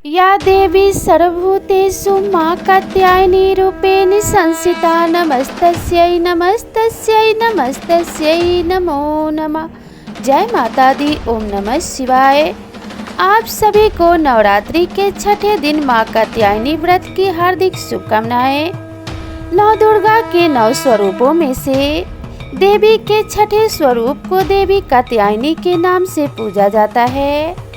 या देवी सर्वभूतेषु मां कात्यायनी रूपेण संस्थिता नमस्तस्यै नमस्तस्यै नमस्तस्यै नमो नमः। जय माता दी। ओम नमः शिवाय। आप सभी को नवरात्रि के छठे दिन मां कात्यायनी व्रत की हार्दिक शुभकामनाएं। नौ दुर्गा के 9 स्वरूपों में से देवी के छठे स्वरूप को देवी कात्यायनी के नाम से पूजा जाता है।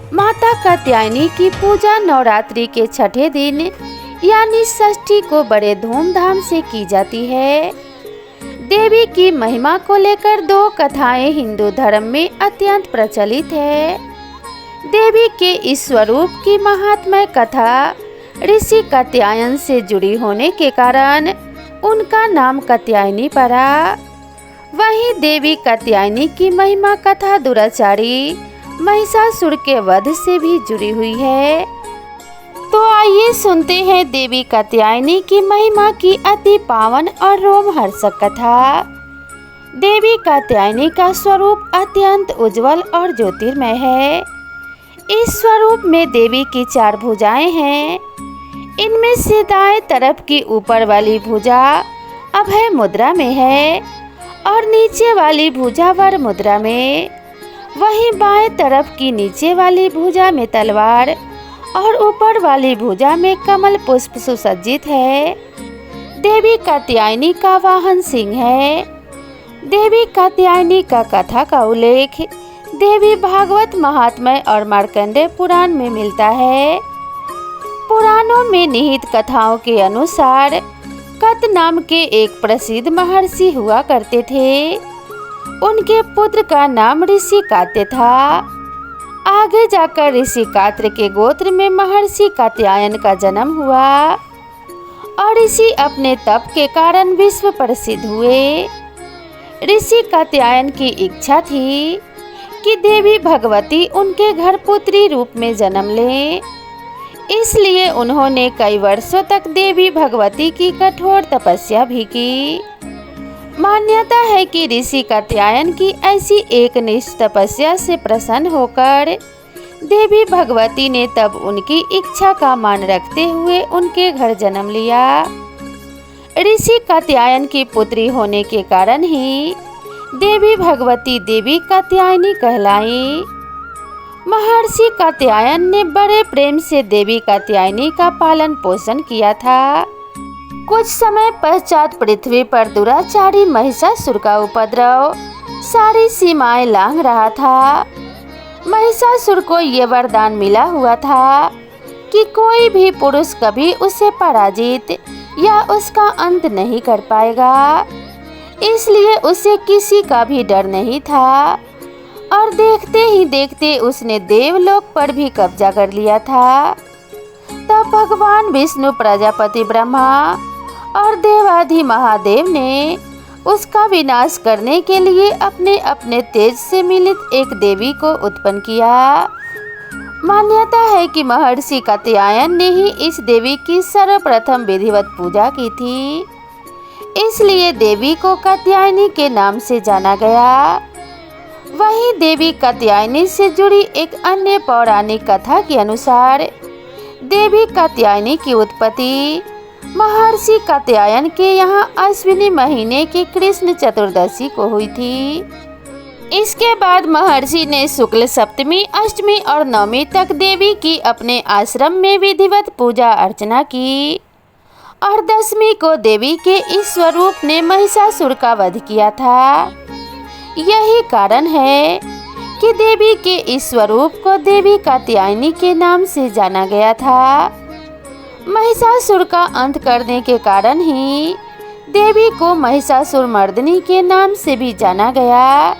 माता कात्यायनी की पूजा नवरात्रि के छठे दिन यानी षष्ठी को बड़े धूमधाम से की जाती है। देवी की महिमा को लेकर 2 कथाएं हिंदू धर्म में अत्यंत प्रचलित है। देवी के इस स्वरूप की महात्म्य कथा ऋषि कात्यायन से जुड़ी होने के कारण उनका नाम कात्यायनी पड़ा। वहीं देवी कात्यायनी की महिमा कथा दुराचारी महिषासुर के वध से भी जुड़ी हुई है। तो आइए सुनते हैं देवी कात्यायनी की महिमा की अति पावन और रोमहर्षक कथा। देवी कात्यायनी का स्वरूप अत्यंत उज्जवल और ज्योतिर्मय है। इस स्वरूप में देवी की 4 भुजाएं हैं। इनमें से दाएं तरफ की ऊपर वाली भुजा अभय मुद्रा में है और नीचे वाली भुजा वर मुद्रा में। वहीं बाएं तरफ की नीचे वाली भुजा में तलवार और ऊपर वाली भुजा में कमल पुष्प सुसज्जित है। देवी कात्यायनी का वाहन सिंह है। देवी कात्यायनी का कथा का उल्लेख देवी भागवत महात्म्य और मार्कंडेय पुराण में मिलता है। पुराणों में निहित कथाओं के अनुसार कत नाम के एक प्रसिद्ध महर्षि हुआ करते थे। उनके पुत्र का नाम ऋषि कात्य था। आगे जाकर ऋषि कात्र के गोत्र में महर्षि कात्यायन का जन्म हुआ और ऋषि अपने तप के कारण विश्व प्रसिद्ध हुए। ऋषि कात्यायन की इच्छा थी कि देवी भगवती उनके घर पुत्री रूप में जन्म लें। इसलिए उन्होंने कई वर्षों तक देवी भगवती की कठोर तपस्या भी की। मान्यता है कि ऋषि कात्यायन की ऐसी एकनिष्ठ तपस्या से प्रसन्न होकर देवी भगवती ने तब उनकी इच्छा का मान रखते हुए उनके घर जन्म लिया। ऋषि कात्यायन की पुत्री होने के कारण ही देवी भगवती देवी कात्यायनी कहलाई। महर्षि कात्यायन ने बड़े प्रेम से देवी कात्यायनी का पालन पोषण किया था। कुछ समय पश्चात पृथ्वी पर दुराचारी महिषासुर का उपद्रव सारी सीमाएं लांघ रहा था। महिषासुर को ये वरदान मिला हुआ था कि कोई भी पुरुष कभी उसे पराजित या उसका अंत नहीं कर पाएगा। इसलिए उसे किसी का भी डर नहीं था और देखते ही देखते उसने देवलोक पर भी कब्जा कर लिया था। तब भगवान विष्णु, प्रजापति ब्रह्मा और देवाधि महादेव ने उसका विनाश करने के लिए अपने अपने तेज से मिलित एक देवी को उत्पन्न किया। मान्यता है कि महर्षि कात्यायन ने ही इस देवी की सर्वप्रथम विधिवत पूजा की थी। इसलिए देवी को कात्यायनी के नाम से जाना गया। वहीं देवी कात्यायनी से जुड़ी एक अन्य पौराणिक कथा के अनुसार देवी कात्यायनी की उत्पत्ति महर्षि कात्यायन के यहाँ अश्विनी महीने की कृष्ण चतुर्दशी को हुई थी। इसके बाद महर्षि ने शुक्ल सप्तमी, अष्टमी और नवमी तक देवी की अपने आश्रम में विधिवत पूजा अर्चना की और दशमी को देवी के इस स्वरूप ने महिषासुर का वध किया था। यही कारण है कि देवी के इस स्वरूप को देवी कात्यायनी के नाम से जाना गया था। महिषासुर का अंत करने के कारण ही देवी को महिषासुर मर्दिनी के नाम से भी जाना गया।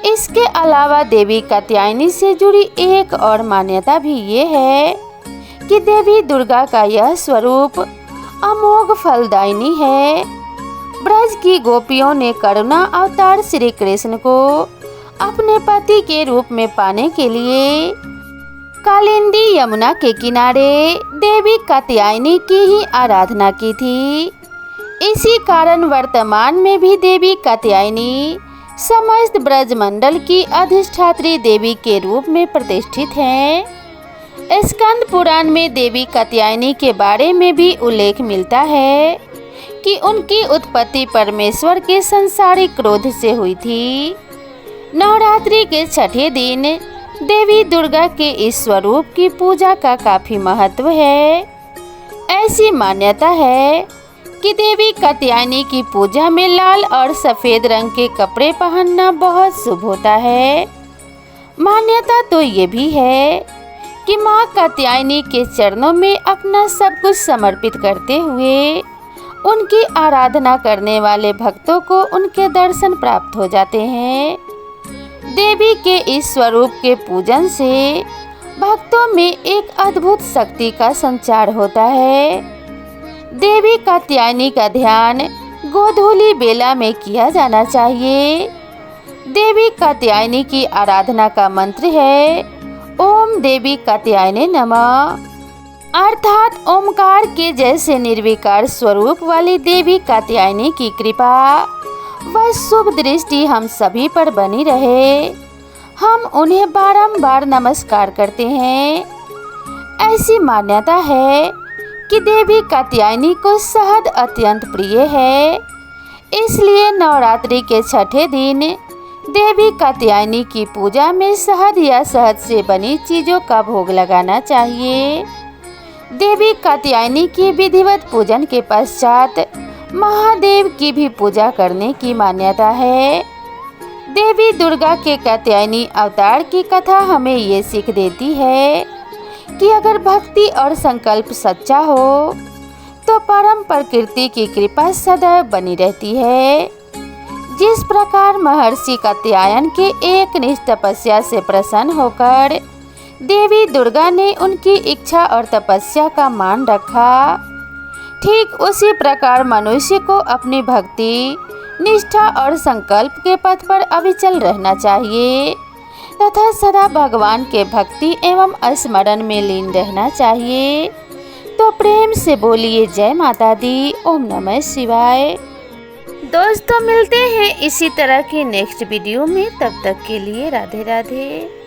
इसके अलावा देवी कात्यायनी से जुड़ी एक और मान्यता भी ये है कि देवी दुर्गा का यह स्वरूप अमोघ फलदायिनी है। ब्रज की गोपियों ने करुणा अवतार श्री कृष्ण को अपने पति के रूप में पाने के लिए कालिंदी यमुना के किनारे देवी कात्यायनी की ही आराधना की थी। इसी कारण वर्तमान में भी देवी कात्यायनी समस्त ब्रजमंडल की अधिष्ठात्री देवी के रूप में प्रतिष्ठित हैं। स्कंद पुराण में देवी कात्यायनी के बारे में भी उल्लेख मिलता है कि उनकी उत्पत्ति परमेश्वर के संसारिक क्रोध से हुई थी। नवरात्रि के छठे दिन देवी दुर्गा के इस स्वरूप की पूजा का काफी महत्व है। ऐसी मान्यता है कि देवी कात्यायनी की पूजा में लाल और सफेद रंग के कपड़े पहनना बहुत शुभ होता है। मान्यता तो ये भी है कि माँ कात्यायनी के चरणों में अपना सब कुछ समर्पित करते हुए उनकी आराधना करने वाले भक्तों को उनके दर्शन प्राप्त हो जाते हैं। देवी के इस स्वरूप के पूजन से भक्तों में एक अद्भुत शक्ति का संचार होता है। देवी कात्यायनी का ध्यान गोधूली बेला में किया जाना चाहिए। देवी कात्यायनी की आराधना का मंत्र है ओम देवी कात्यायने नमः, अर्थात ओमकार के जैसे निर्विकार स्वरूप वाली देवी कात्यायनी की कृपा व शुभ दृष्टि हम सभी पर बनी रहे। हम उन्हें बारंबार नमस्कार करते हैं। ऐसी मान्यता है कि देवी कात्यायनी को शहद अत्यंत प्रिय है, इसलिए नवरात्रि के छठे दिन देवी कात्यायनी की पूजा में शहद या शहद से बनी चीज़ों का भोग लगाना चाहिए। देवी कात्यायनी की विधिवत पूजन के पश्चात महादेव की भी पूजा करने की मान्यता है। देवी दुर्गा के कात्यायनी अवतार की कथा हमें ये सीख देती है कि अगर भक्ति और संकल्प सच्चा हो तो परम प्रकृति की कृपा सदैव बनी रहती है। जिस प्रकार महर्षि कात्यायन के एक निष्ठ तपस्या से प्रसन्न होकर देवी दुर्गा ने उनकी इच्छा और तपस्या का मान रखा, ठीक उसी प्रकार मनुष्य को अपनी भक्ति, निष्ठा और संकल्प के पथ पर अविचल रहना चाहिए तथा सदा भगवान के भक्ति एवं स्मरण में लीन रहना चाहिए। तो प्रेम से बोलिए जय माता दी, ओम नमः शिवाय। दोस्तों मिलते हैं इसी तरह की नेक्स्ट वीडियो में, तब तक के लिए राधे राधे।